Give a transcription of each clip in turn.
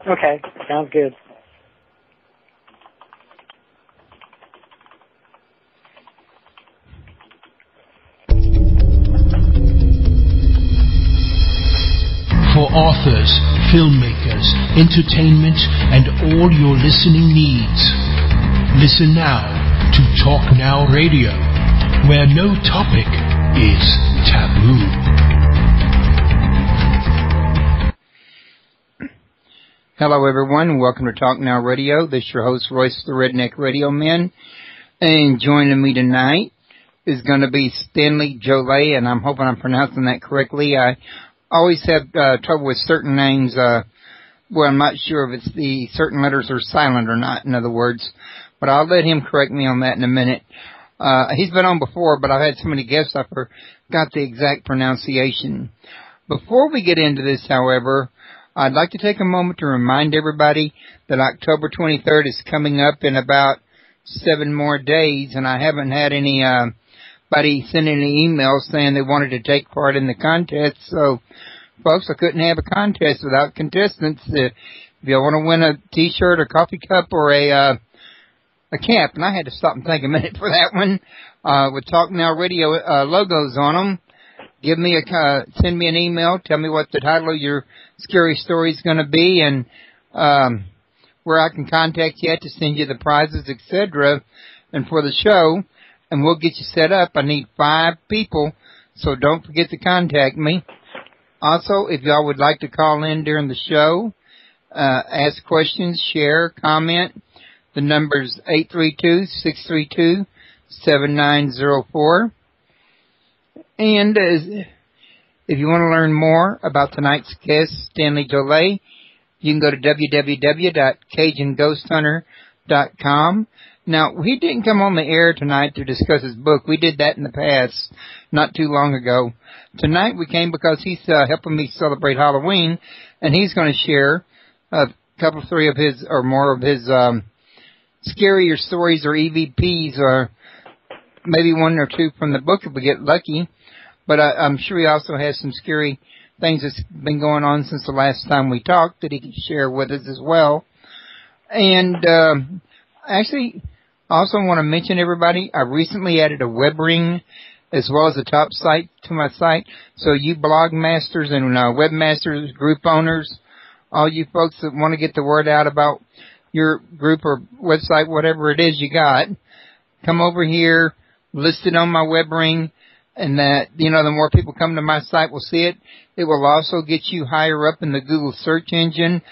Okay, sounds good. For authors, filmmakers, entertainment, and all your listening needs. Listen now to Talk Now Radio, where no topic is taboo. Hello, everyone. Welcome to Talk Now Radio. This is your host, Royce the Redneck Radio Man. And joining me tonight is going to be Stanley Jolet, and I'm hoping I'm pronouncing that correctly. I always have trouble with certain names. Well, I'm not sure if it's the certain letters are silent or not, in other words. But I'll let him correct me on that in a minute. He's been on before, but I've had so many guests I forgot the exact pronunciation. Before we get into this, however, I'd like to take a moment to remind everybody that October 23rd is coming up in about 7 more days, and I haven't had anybody send any emails saying they wanted to take part in the contest. So, folks, I couldn't have a contest without contestants. If you want to win a T-shirt, a coffee cup, or a cap, and I had to stop and think a minute for that one, with Talk Now Radio logos on them, send me an email, tell me what the title of your scary story is going to be, and where I can contact you to send you the prizes, etc., and for the show, and we'll get you set up. I need 5 people, so don't forget to contact me. Also, if y'all would like to call in during the show, ask questions, share, comment, the number's 832-632-7904. And if you want to learn more about tonight's guest, Stanley Jolet, you can go to www.CajunGhostHunter.com. Now, he didn't come on the air tonight to discuss his book. We did that in the past, not too long ago. Tonight we came because he's helping me celebrate Halloween, and he's going to share a couple, 3 of his, or more of his, scarier stories or EVPs, or maybe 1 or 2 from the book if we get lucky. But I'm sure he also has some scary things that's been going on since the last time we talked that he can share with us as well. And actually, I also want to mention, everybody, I recently added a web ring as well as a top site to my site. So you blog masters and webmasters, group owners, all you folks that want to get the word out about your group or website, whatever it is you got, come over here, list it on my web ring, and that, the more people come to my site will see it. It will also get you higher up in the Google search engine.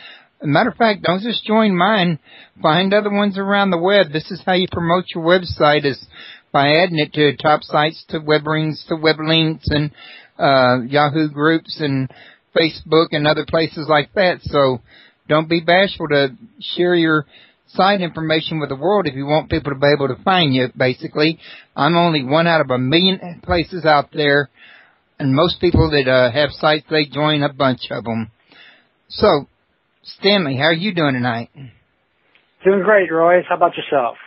As a matter of fact, don't just join mine. Find other ones around the web. This is how you promote your website, is by adding it to top sites, to web rings, to web links, and Yahoo groups and Facebook and other places like that. So don't be bashful to share your site information with the world if you want people to be able to find you, basically. I'm only 1 out of 1 million places out there, and most people that have sites, they join a bunch of them. So, Stanley, how are you doing tonight? Doing great, Royce. How about yourself?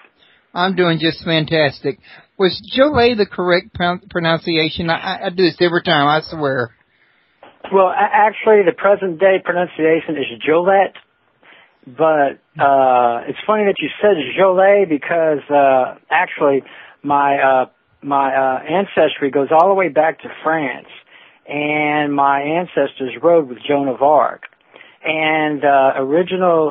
I'm doing just fantastic. Was Jolet the correct pronunciation? I do this every time, I swear. Well, actually, the present-day pronunciation is Jolet, but it's funny that you said Jolet because actually my ancestry goes all the way back to France, and my ancestors rode with Joan of Arc, and the original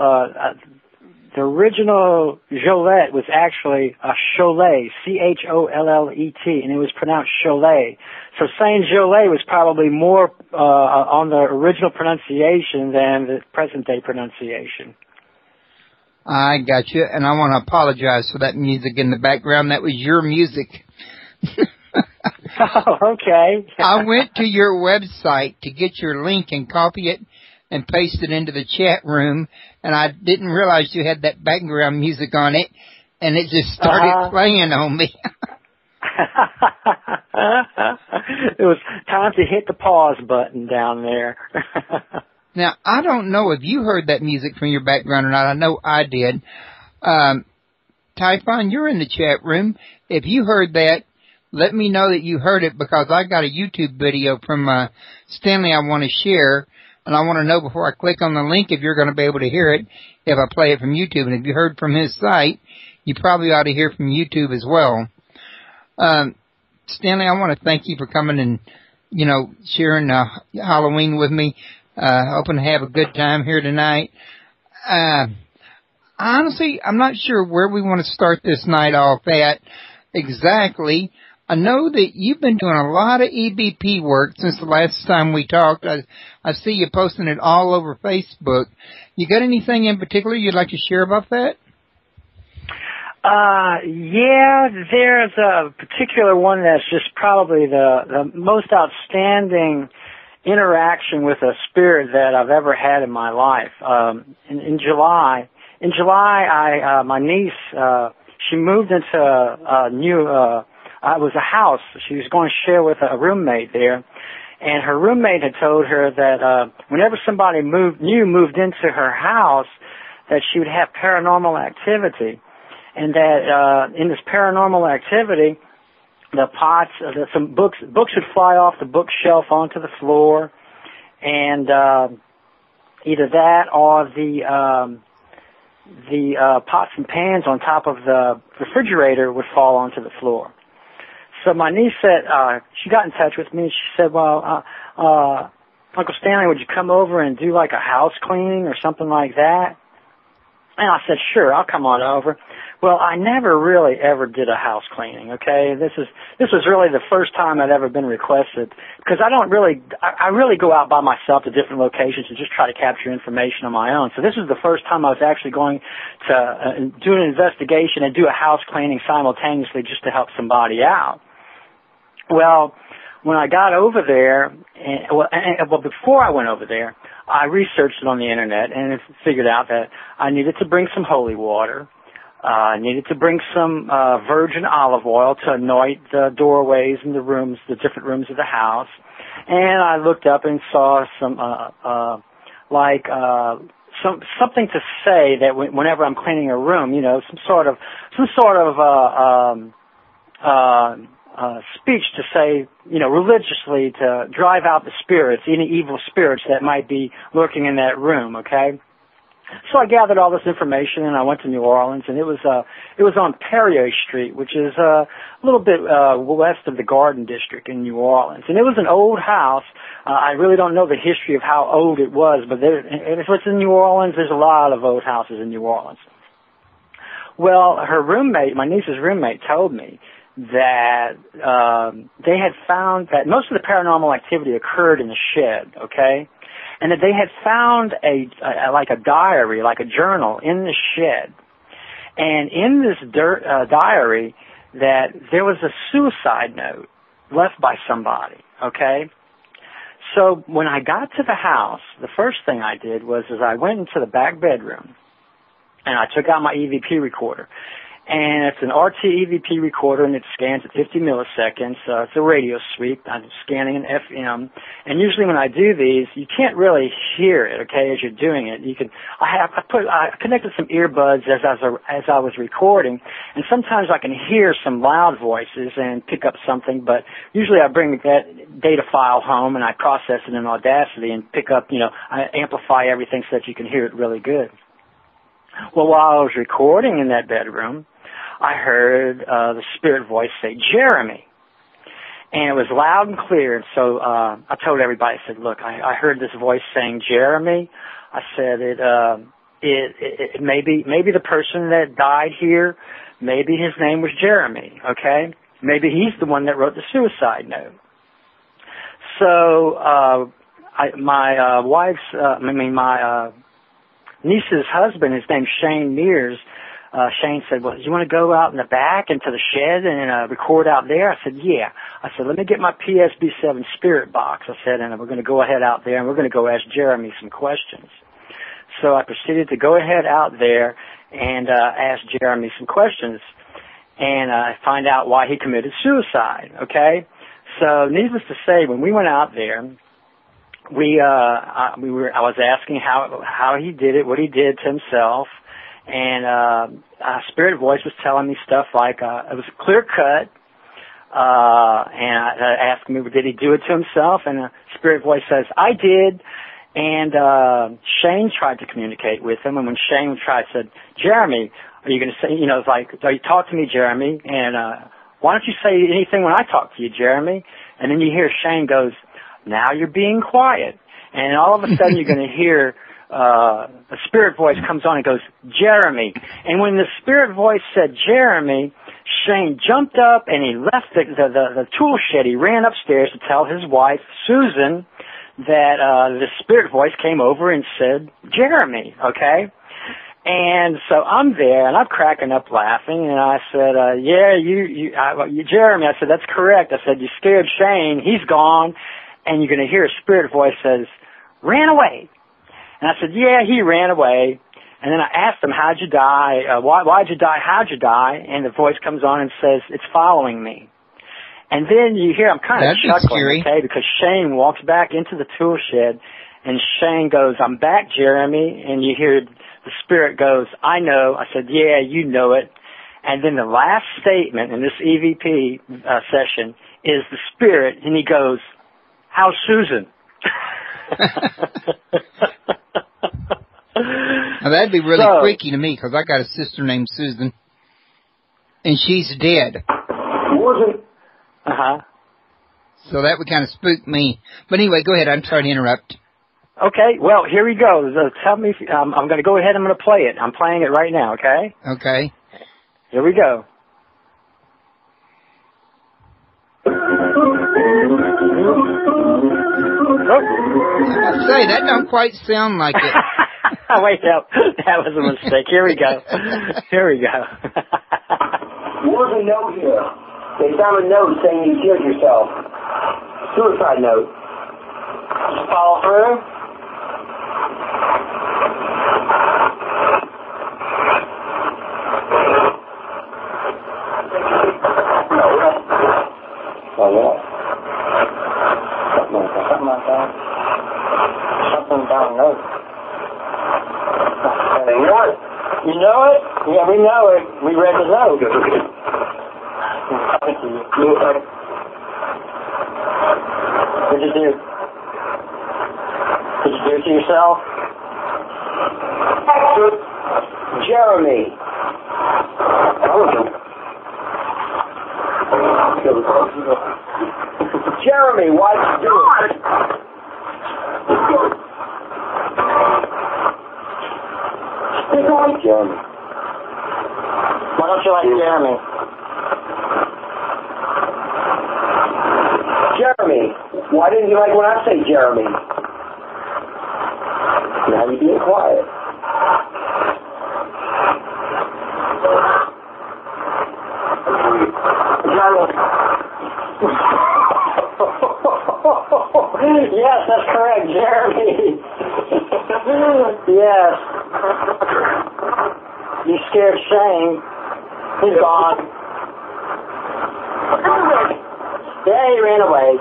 Jolet was actually a Cholet, C-H-O-L-L-E-T, and it was pronounced Cholet. So saying Jolet was probably more on the original pronunciation than the present-day pronunciation. I got you, and I want to apologize for that music in the background. That was your music. Oh, okay. I went to your website to get your link and copy it and paste it into the chat room, and I didn't realize you had that background music on it, and it just started playing on me. It was time to hit the pause button down there. Now, I don't know if you heard that music from your background or not. I know I did. Typhon, you're in the chat room. If you heard that, let me know that you heard it, because I got a YouTube video from Stanley I want to share and I want to know before I click on the link if you're going to be able to hear it if I play it from YouTube. And if you heard from his site, you probably ought to hear from YouTube as well. Stanley, I want to thank you for coming and, sharing Halloween with me. Hoping to have a good time here tonight. Honestly, I'm not sure where we want to start this night off at exactly. I know that you've been doing a lot of EVP work since the last time we talked. I see you posting it all over Facebook. You got anything in particular you'd like to share about that? Yeah, there's a particular one that's just probably the most outstanding interaction with a spirit that I've ever had in my life. In July, my niece, she moved into a new, it was a house she was going to share with a roommate there, and her roommate had told her that whenever somebody moved into her house, that she would have paranormal activity, and that in this paranormal activity, the pots, some books would fly off the bookshelf onto the floor, and either that or the pots and pans on top of the refrigerator would fall onto the floor. So my niece said, she got in touch with me, and she said, well, Uncle Stanley, would you come over and do like a house cleaning or something like that? And I said, sure, I'll come on over. Well, I never really ever did a house cleaning, okay? This was really the first time I'd ever been requested, because I really go out by myself to different locations and just try to capture information on my own. So this was the first time I was actually going to do an investigation and do a house cleaning simultaneously just to help somebody out. Well, when I got over there, before I went over there, I researched it on the internet and figured out that I needed to bring some holy water. I needed to bring some virgin olive oil to anoint the doorways and the rooms, the different rooms of the house. And I looked up and saw some something to say that whenever I'm cleaning a room, some sort of speech to say, religiously to drive out the spirits, any evil spirits that might be lurking in that room, okay? So I gathered all this information and I went to New Orleans, and it was on Perrier Street, which is a little bit west of the Garden District in New Orleans. And it was an old house. I really don't know the history of how old it was, but if it's in New Orleans, there's a lot of old houses in New Orleans. Well, her roommate, my niece's roommate, told me that they had found that most of the paranormal activity occurred in the shed, okay? And that they had found a diary, like a journal in the shed. And in this diary, that there was a suicide note left by somebody, okay? So when I got to the house, the first thing I did was I went into the back bedroom, and I took out my EVP recorder. And it's an RT EVP recorder, and it scans at 50 milliseconds. It's a radio sweep. I'm scanning an FM. And usually when I do these, you can't really hear it, okay, as you're doing it. I connected some earbuds as I was recording, and sometimes I can hear some loud voices and pick up something, but usually I bring that data file home and I process it in Audacity and pick up, I amplify everything so that you can hear it really good. Well, while I was recording in that bedroom, I heard the spirit voice say, Jeremy. And it was loud and clear. And so I told everybody, I said, look, I heard this voice saying Jeremy. I said, it maybe the person that died here, maybe his name was Jeremy, okay? Maybe he's the one that wrote the suicide note. So my niece's husband, his name's Shane Mears. Shane said, well, do you want to go out in the back into the shed and record out there? I said, yeah. I said, let me get my PSB7 spirit box. I said, and we're going to go ahead out there and we're going to go ask Jeremy some questions. So I proceeded to go ahead out there and ask Jeremy some questions and find out why he committed suicide, okay? So needless to say, when we went out there, I was asking how he did it, what he did to himself, and a spirit voice was telling me stuff like it was clear cut, and I asked him, did he do it to himself? And the spirit voice says, I did, And Shane tried to communicate with him, and when Shane tried, said, Jeremy, are you going to say, it's like, you talk to me, Jeremy, and why don't you say anything when I talk to you, Jeremy? And then you hear Shane goes, now you're being quiet. And all of a sudden you're going to hear a spirit voice comes on and goes, Jeremy. And when the spirit voice said Jeremy, Shane jumped up and he left the tool shed. He ran upstairs to tell his wife, Susan, that the spirit voice came over and said, Jeremy, okay? And so I'm there, and I'm cracking up laughing, and I said, Jeremy, I said, that's correct. I said, you scared Shane. He's gone. And you're going to hear a spirit voice says, ran away. And I said, yeah, he ran away. And then I asked him, how'd you die? Why'd you die? How'd you die? And the voice comes on and says, it's following me. And then you hear, I'm kind of chuckling, okay, because Shane walks back into the tool shed, and Shane goes, I'm back, Jeremy. And you hear the spirit goes, I know. I said, yeah, you know it. And then the last statement in this EVP session is the spirit, and he goes, how's Susan? Now, that'd be really freaky to me, because I got a sister named Susan, and she's dead. Uh-huh. So that would kind of spook me. But anyway, go ahead. I'm sorry to interrupt. Okay, well, here we go. Tell me, I'm going to go ahead and I'm going to play it. I'm playing it right now, okay? Okay. Here we go. I say, that don't quite sound like it. Wait, no, that was a mistake. Here we go. Here we go. What was a note here? They found a note saying you killed yourself. Suicide note. Did you follow through? Oh, yeah. Something like that. Something down the note. You know it? You know it? Yeah, we know it. We read the note. What'd you do? Did you do it to yourself? Jeremy. Jeremy, why'd you do it? Jeremy. Why don't you like Jeremy? Jeremy. Why didn't you like when I say Jeremy? Now you're being quiet. Yes, that's correct, Jeremy. Yes. You scared Shane. He's gone. Yeah, he ran away.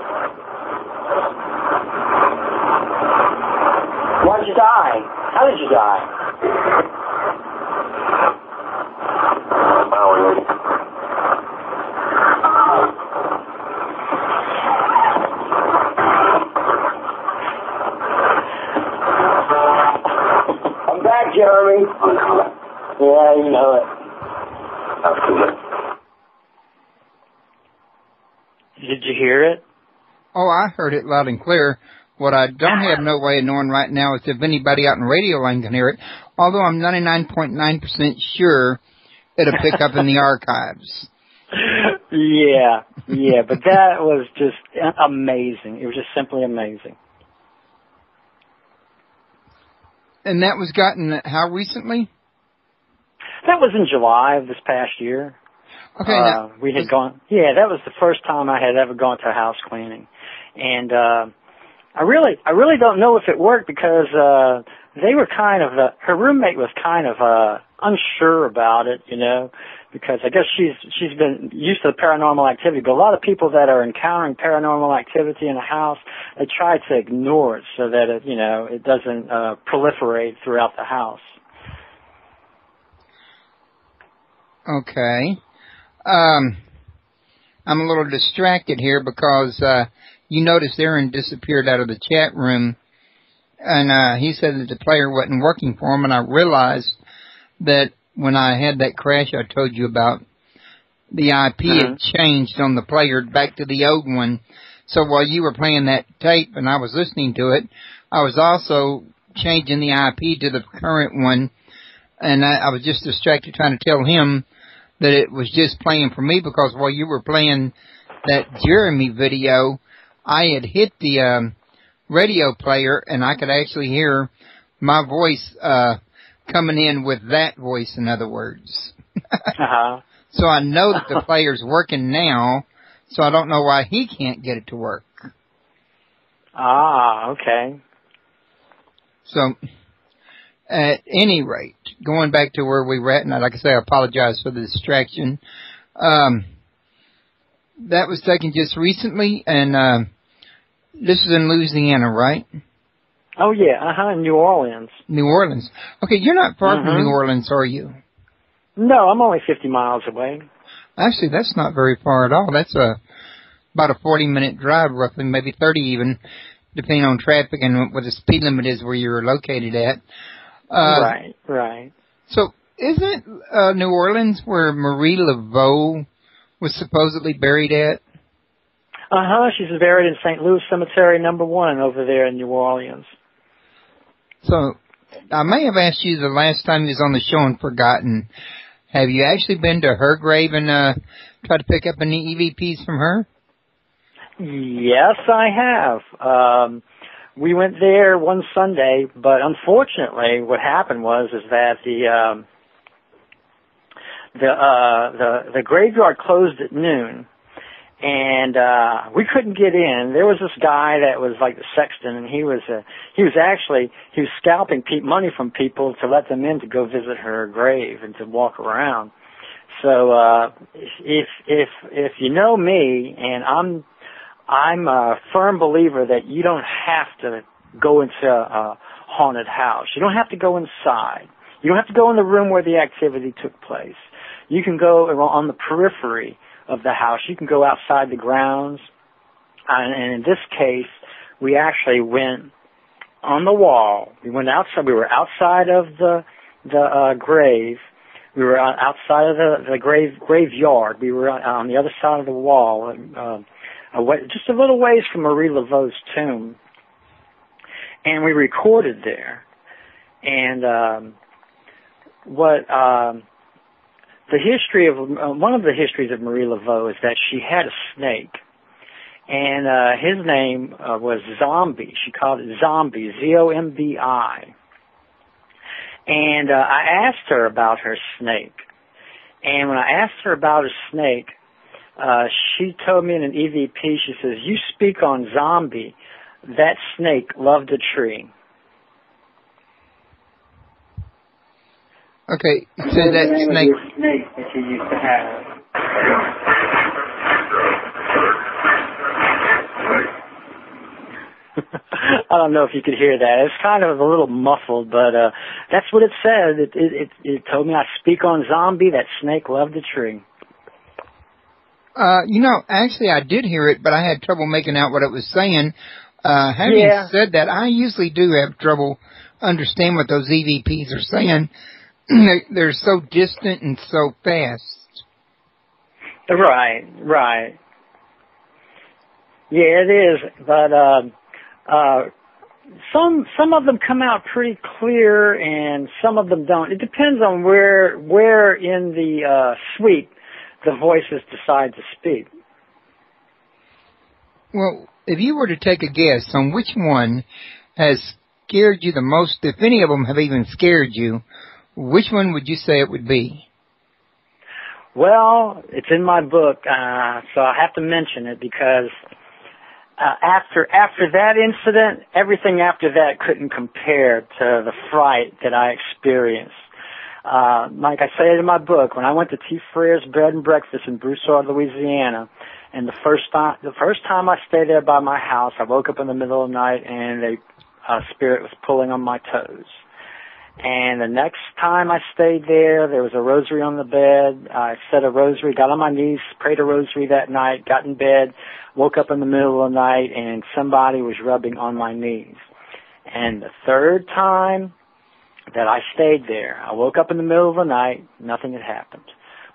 Why'd you die? How did you die? I'm back, Jeremy. Yeah, you know it. Did you hear it? Oh, I heard it loud and clear. What I don't have no way of knowing right now is if anybody out in radio land can hear it, although I'm 99.9% sure it'll pick up in the archives. Yeah, but that was just amazing. It was just simply amazing. And that was gotten how recently? That was in July of this past year. Okay. Now, we had gone. Yeah, that was the first time I had ever gone to a house cleaning, and I really don't know if it worked because they were kind of her roommate was kind of unsure about it, because I guess she's been used to the paranormal activity, but a lot of people that are encountering paranormal activity in a house, they try to ignore it so that it doesn't proliferate throughout the house. Okay. I'm a little distracted here because you notice Aaron disappeared out of the chat room, And he said that the player wasn't working for him, and I realized that when I had that crash I told you about, the IP had changed on the player back to the old one. So while you were playing that tape and I was listening to it, I was also changing the IP to the current one, and I was just distracted trying to tell him that it was just playing for me, because while you were playing that Jeremy video, I had hit the radio player, and I could actually hear my voice coming in with that voice, in other words. So I know that the player's working now, so I don't know why he can't get it to work. Okay. So, at any rate, going back to where we were at, and like I say, I apologize for the distraction. That was taken just recently, and this is in Louisiana, right? Oh, yeah, New Orleans. New Orleans. Okay, you're not far from New Orleans, are you? No, I'm only 50 miles away. Actually, that's not very far at all. That's about a 40-minute drive, roughly, maybe 30 even, depending on traffic and what the speed limit is where you're located at. Right. So, isn't New Orleans where Marie Laveau was supposedly buried at? She's buried in St. Louis Cemetery No. 1 over there in New Orleans. So, I may have asked you the last time you was on the show and forgotten. Have you actually been to her grave and tried to pick up any EVPs from her? Yes, I have. We went there one Sunday, but unfortunately, what happened was that the graveyard closed at noon, and we couldn't get in. There was this guy that was like the sexton, and he was scalping money from people to let them in to go visit her grave and to walk around. So if you know me, and I'm a firm believer that you don't have to go into a haunted house. You don't have to go inside. You don't have to go in the room where the activity took place. You can go on the periphery of the house. You can go outside the grounds. And in this case, we actually went on the wall. We went outside. We were outside of the grave. We were outside of the graveyard. We were on the other side of the wall, just a little ways from Marie Laveau's tomb. And we recorded there. And the history of one of the histories of Marie Laveau is that she had a snake, and his name was Zombie. She called it Zombie, Z-O-M-B-I. And I asked her about her snake, and when I asked her about her snake, she told me in an EVP, she says, "You speak on Zombie. That snake loved a tree." Okay, so that snake that you used to have. I don't know if you could hear that. It's kind of a little muffled, but that's what it said. It told me I speak on Zombie. That snake loved a tree. Actually, I did hear it, but I had trouble making out what it was saying. Having said that, I usually do have trouble understanding what those EVPs are saying. They're so distant and so fast. Right. Yeah, it is. But some of them come out pretty clear, and some of them don't. It depends on where in the suite the voices decide to speak. Well, if you were to take a guess on which one has scared you the most, if any of them have even scared you, which one would you say it would be? Well, it's in my book, so I have to mention it because after that incident, everything after that couldn't compare to the fright that I experienced. Like I say in my book, when I went to T. Frere's Bed and Breakfast in Broussard, Louisiana, and the first time I stayed there by my house, I woke up in the middle of the night and a spirit was pulling on my toes. And the next time I stayed there was a rosary on the bed. I said a rosary, got on my knees, prayed a rosary that night, got in bed, woke up in the middle of the night, and somebody was rubbing on my knees. And the third time that I stayed there, I woke up in the middle of the night, nothing had happened.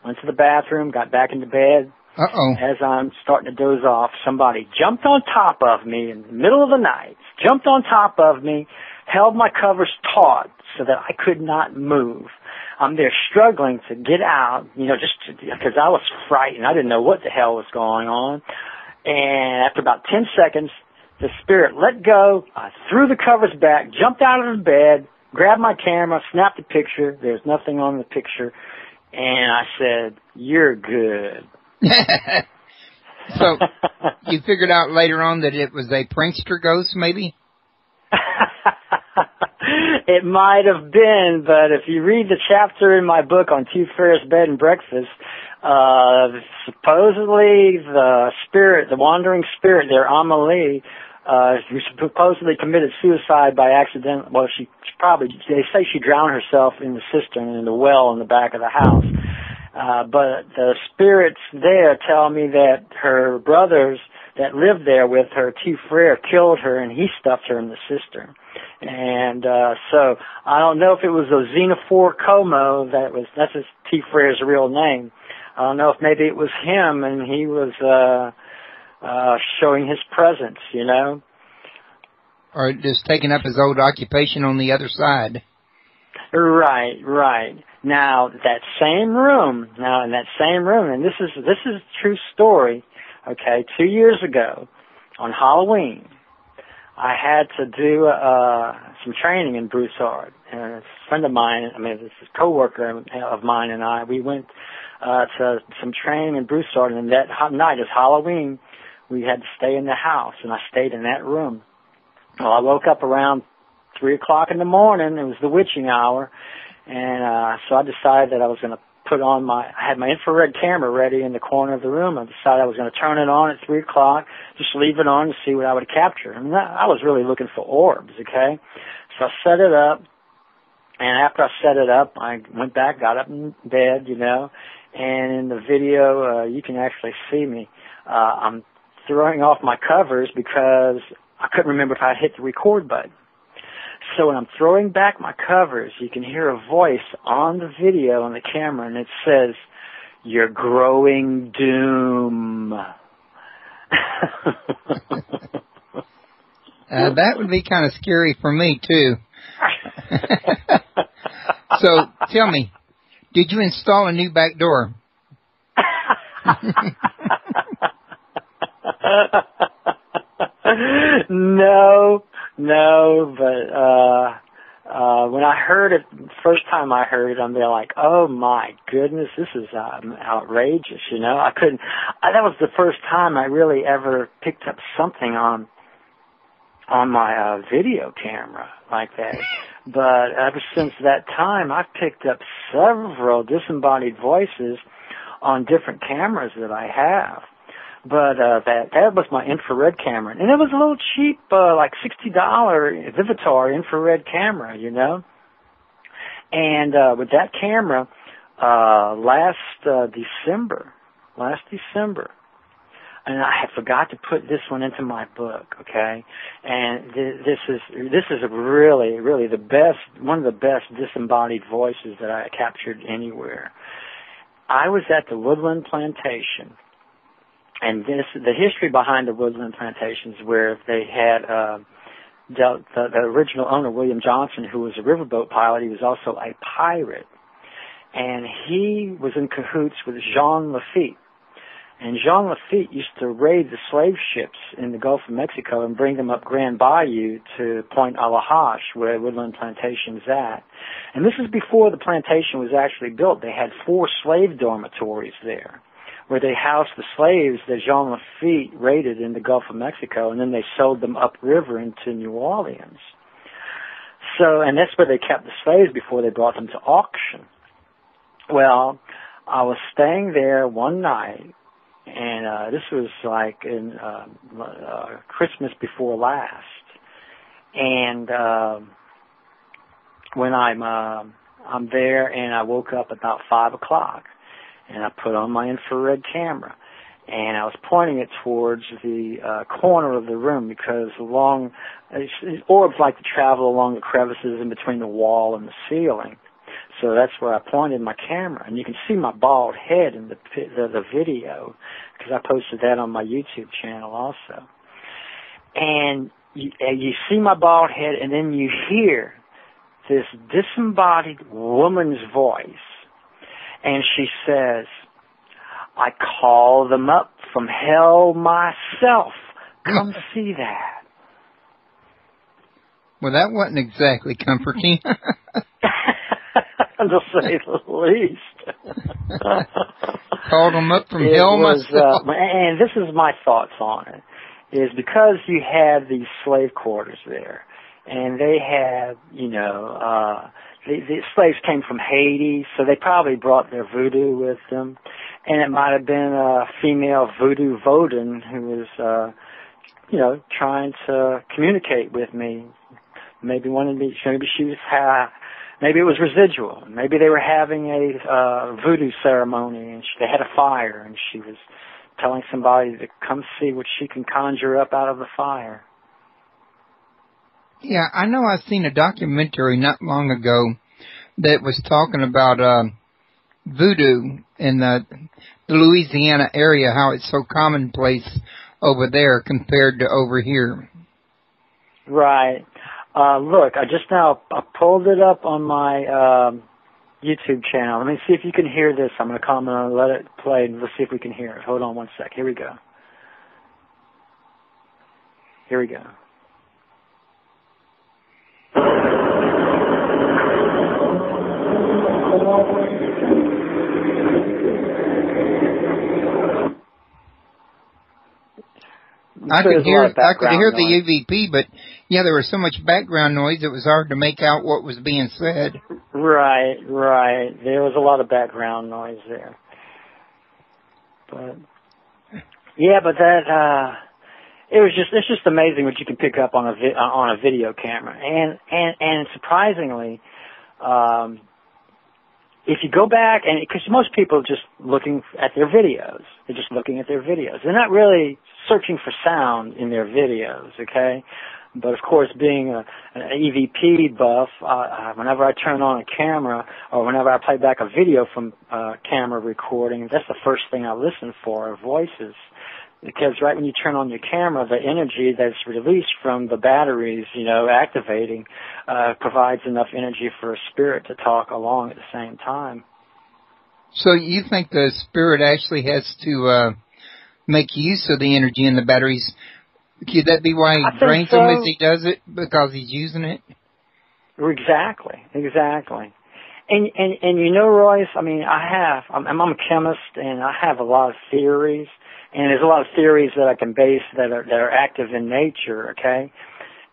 Went to the bathroom, got back into bed. As I'm starting to doze off, somebody jumped on top of me in the middle of the night, jumped on top of me, held my covers taut so that I could not move. I'm there struggling to get out, just because I was frightened. I didn't know what the hell was going on. And after about 10 seconds, the spirit let go. I threw the covers back, jumped out of the bed, grabbed my camera, snapped a picture. There's nothing on the picture. And I said, "You're good." So you figured out later on that it was a prankster ghost, maybe? It might have been, but if you read the chapter in my book on Tooth Fairy's Bed and Breakfast, supposedly the wandering spirit there, Amelie, who supposedly committed suicide by accident. Well, they say she drowned herself in the cistern in the well in the back of the house. But the spirits there tell me that her brothers that lived there with her, Tooth Fairy, killed her and he stuffed her in the cistern. And so I don't know if it was a Xenophore Como, that's his Tooth Fairy's real name. I don't know if maybe it was him and he was showing his presence, Or just taking up his old occupation on the other side. Right. Now, in that same room, and this is a true story, okay, 2 years ago, on Halloween, I had to do some training in Broussard. And a friend of mine, this is a coworker of mine and I, we went to some training in Broussard, and that night, as Halloween, we had to stay in the house, and I stayed in that room. Well, I woke up around 3 o'clock in the morning. It was the witching hour. And so I decided that I was going to I had my infrared camera ready in the corner of the room. I decided I was going to turn it on at 3 o'clock, just leave it on to see what I would capture. I was really looking for orbs, okay? So I set it up. And after I set it up, I went back, got up in bed, and in the video, you can actually see me. I'm throwing off my covers because I couldn't remember if I hit the record button. So when I'm throwing back my covers, you can hear a voice on the video on the camera, and it says, "You're growing doom." That would be kind of scary for me, too. So, tell me, did you install a new back door? No, but when I heard it, the first time I heard it, I'm there like, oh my goodness, this is outrageous, that was the first time I really ever picked up something on my video camera like that. But ever since that time, I've picked up several disembodied voices on different cameras that I have. But that was my infrared camera. And it was a little cheap, like $60 Vivitar infrared camera, And with that camera, last December, and I had forgot to put this one into my book, okay? And this is really, really one of the best disembodied voices that I captured anywhere. I was at the Woodland Plantation. And the history behind the Woodland Plantations, where they had the original owner, William Johnson, who was a riverboat pilot. He was also a pirate, and he was in cahoots with Jean Lafitte. And Jean Lafitte used to raid the slave ships in the Gulf of Mexico and bring them up Grand Bayou to Point Alahash, where Woodland Plantation is at. And this is before the plantation was actually built. They had 4 slave dormitories there, where they housed the slaves that Jean Lafitte raided in the Gulf of Mexico, and then they sold them upriver into New Orleans. So, and that's where they kept the slaves before they brought them to auction. Well, I was staying there one night, and this was like in Christmas before last. And when I'm there, and I woke up about 5 o'clock. And I put on my infrared camera. and I was pointing it towards the corner of the room because orbs like to travel along the crevices in between the wall and the ceiling. So that's where I pointed my camera, and you can see my bald head in the video because I posted that on my YouTube channel also. And you see my bald head, and then you hear this disembodied woman's voice, and she says, "I call them up from hell myself. Come see that." Well, that wasn't exactly comforting. To say the least. Called them up from hell myself. And this is my thoughts on it, is because you had these slave quarters there, and they had, the slaves came from Haiti, so they probably brought their voodoo with them, and it might have been a female voodoo Vodun who was, trying to communicate with me. Maybe wanted me. Maybe she was. Maybe it was residual. Maybe they were having a voodoo ceremony, and they had a fire, and she was telling somebody to come see what she can conjure up out of the fire. Yeah, I know I've seen a documentary not long ago that was talking about voodoo in the Louisiana area, how it's so commonplace over there compared to over here. Right. Look, I pulled it up on my YouTube channel. Let me see if you can hear this. I'm going to comment and let it play, and let's see if we can hear it. Hold on one sec. Here we go. Here we go. I could hear the EVP, but yeah, there was so much background noise it was hard to make out what was being said. Right. There was a lot of background noise there. But it's just amazing what you can pick up on a video camera, and surprisingly, if you go back, and because most people are just looking at their videos, they're just looking at their videos. They're not really searching for sound in their videos, okay? But of course, being an EVP buff, whenever I turn on a camera or whenever I play back a video from camera recording, that's the first thing I listen for, are voices. Because right when you turn on your camera, the energy that's released from the batteries, activating, provides enough energy for a spirit to talk along at the same time. So you think the spirit actually has to make use of the energy in the batteries? Could that be why he drains them as he does it, because he's using it? Exactly. And Royce, I mean, I'm a chemist, and I have a lot of theories. And there's a lot of theories that I can base that are active in nature, okay?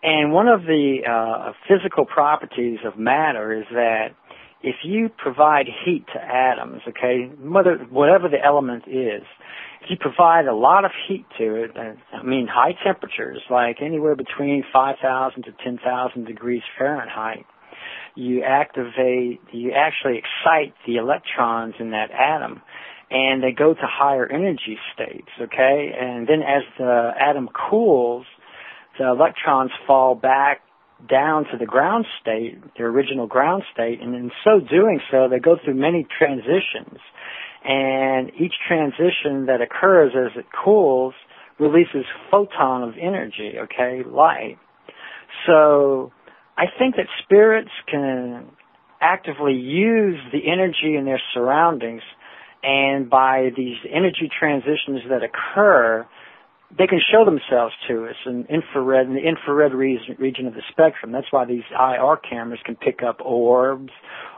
And one of the physical properties of matter is that if you provide heat to atoms, okay, whatever the element is, if you provide a lot of heat to it, high temperatures, like anywhere between 5,000 to 10,000 degrees Fahrenheit, you actually excite the electrons in that atom, and they go to higher energy states, okay? And then as the atom cools, the electrons fall back down to the ground state, their original ground state, and in so doing so, they go through many transitions. And each transition that occurs as it cools releases photon of energy, okay, light. So I think that spirits can actively use the energy in their surroundings, and by these energy transitions that occur, they can show themselves to us in the infrared region of the spectrum. That's why these IR cameras can pick up orbs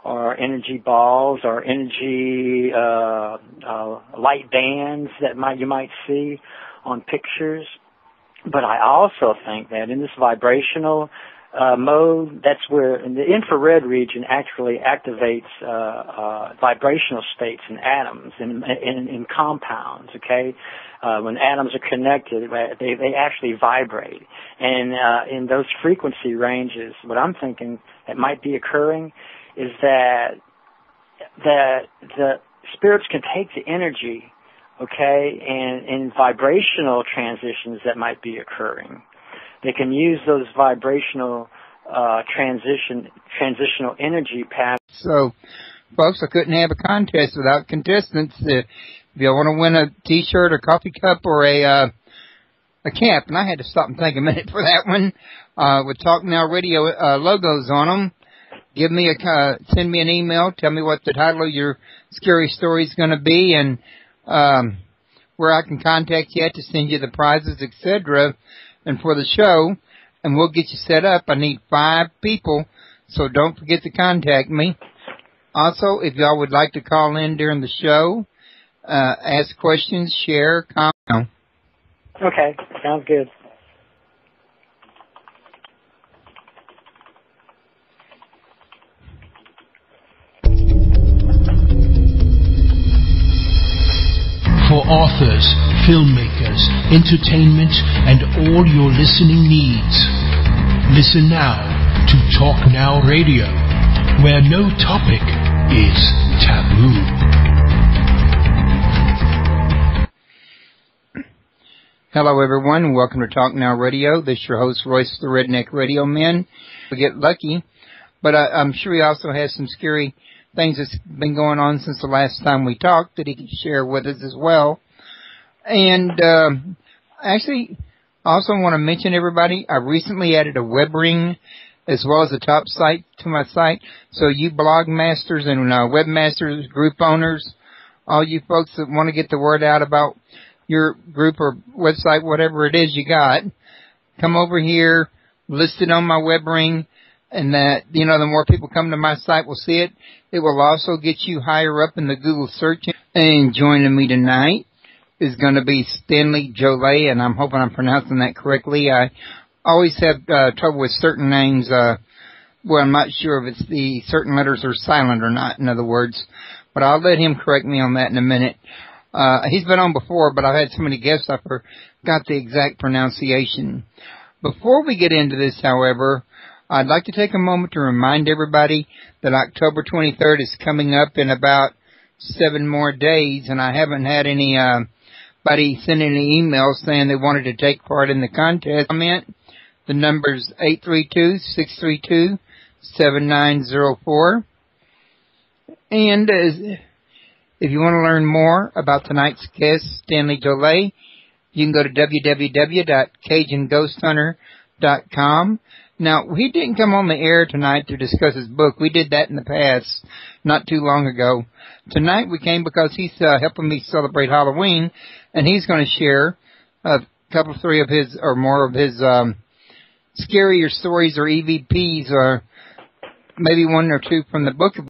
or energy balls or energy light bands that you might see on pictures. But I also think that in this vibrational mode, that's where in the infrared region actually activates vibrational states in atoms, in compounds, okay? When atoms are connected, they actually vibrate. And in those frequency ranges, what I'm thinking that might be occurring is that the spirits can take the energy okay, and in vibrational transitions that might be occurring. They can use those vibrational transitional energy patterns. So, folks, I couldn't have a contest without contestants. If you want to win a T-shirt, a coffee cup, or a cap, and I had to stop and think a minute for that one, with Talk Now Radio logos on them, send me an email, tell me what the title of your scary story is going to be, and where I can contact you to send you the prizes, etc., and for the show, and we'll get you set up. I need 5 people, so don't forget to contact me. Also, if y'all would like to call in during the show, ask questions, share, comment. Okay, sounds good. For authors, filmmakers, entertainment, and all your listening needs. Listen now to Talk Now Radio, where no topic is taboo. Hello, everyone, and welcome to Talk Now Radio. This is your host, Royce the Redneck Radio Man. We get lucky, but I'm sure he also has some scary things that's been going on since the last time we talked that he can share with us as well. And actually, also want to mention, everybody, I recently added a web ring as well as a top site to my site. So you blog masters and webmasters, group owners, all you folks that want to get the word out about your group or website, whatever it is you got, come over here, list it on my web ring, and that, the more people come to my site will see it. It will also get you higher up in the Google search. And joining me tonight is going to be Stanley Jolet, and I'm hoping I'm pronouncing that correctly. I always have trouble with certain names. Well, I'm not sure if it's the certain letters are silent or not, in other words. But I'll let him correct me on that in a minute. He's been on before, but I've had so many guests I forgot the exact pronunciation. Before we get into this, however, I'd like to take a moment to remind everybody that October 23rd is coming up in about 7 more days, and I haven't had anybody send any emails saying they wanted to take part in the contest. The number's 832-632-7904. And if you want to learn more about tonight's guest, Stanley Jolet, you can go to www.CajunGhostHunter.com. Now, he didn't come on the air tonight to discuss his book. We did that in the past, not too long ago. Tonight we came because he's helping me celebrate Halloween, and he's going to share a couple, 3 of his, or more of his, scarier stories or EVPs, or maybe 1 or 2 from the book.